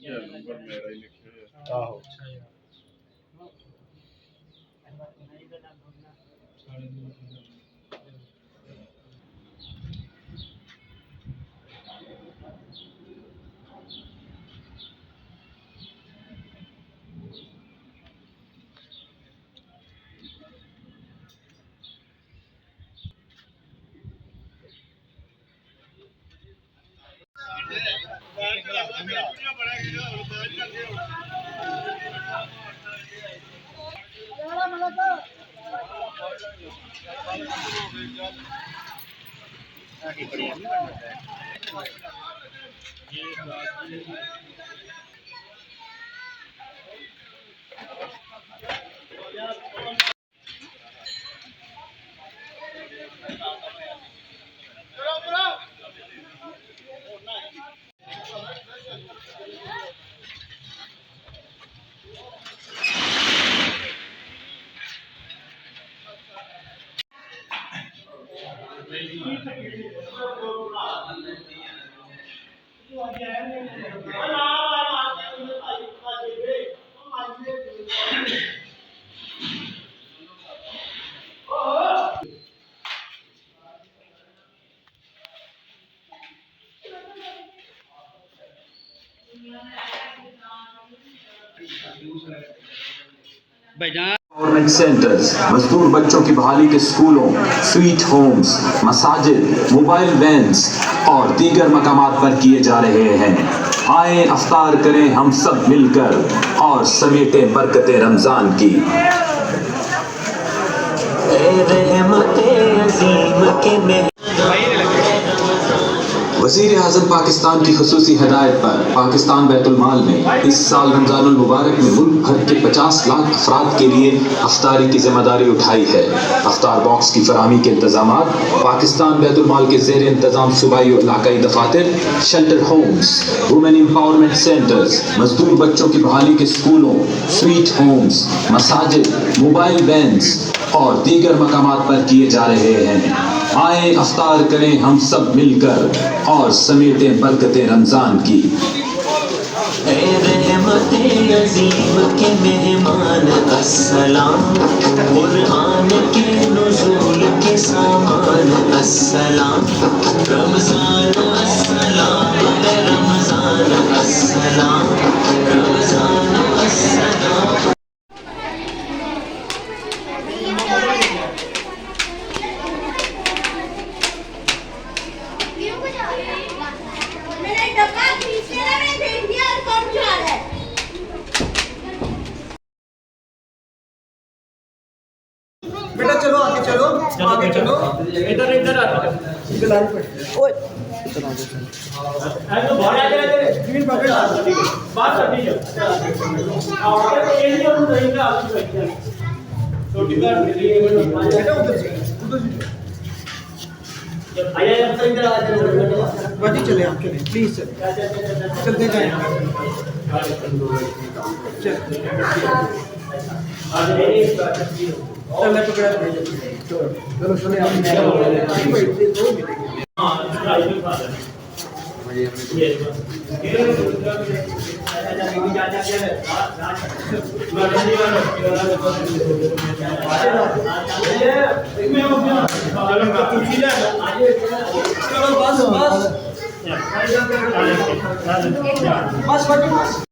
Number ਮੇਰਾ ਹੀ ਲਿਖਿਆ ਹੋਇਆ। ਆਹੋ गवर्नमेंट सेंटर्स, मजदूर बच्चों की बहाली के स्कूलों, स्वीट होम्स, मसाजिद, मोबाइल वैन्स और दीगर मकामात पर किए जा रहे हैं। आए अफ्तार करें हम सब मिलकर और समेटें बरकते रमजान की। वज़ीर आज़म पाकिस्तान की खुसूसी हिदायत पर पाकिस्तान बैतुल माल ने इस साल रमज़ानुल मुबारक में मुल्क भर के 50 लाख अफराद के लिए अफ्तारी की जिम्मेदारी उठाई है। अफ्तार बॉक्स की फराहमी के इंतजामात पाकिस्तान बैतुल माल के ज़ेर इंतज़ाम सूबाई और इलाकाई दफातर, shelter homes, women empowerment centres, मजदूर बच्चों की बहाली के स्कूलों, स्वीट होम्स, मसाजिद, मोबाइल वैन्स और दीगर मकामात पर किए जा रहे हैं। आए अफ्तार करें हम सब मिलकर और समेटें बरकते रमजान की। अज़ीम के मेहमान अस्सलाम, कुरान के नुज़ूल के सामान अस्सलाम, रमज़ान अस्सलाम, रमज़ान अस्सलाम, रमज़ान अस्सलाम। बेटा चलो आगे चलो आगे चलो इधर इधर ओए बाहर आ जाए जमीन पकड़ बात कर दीजिए और ये नहीं और रहेगा आपकी छोटी बात बेटा उधर से आया अब इधर आ जाए वही चले आप चले प्लीज चलते जाएं चल पकड़ा चलो चले बस बस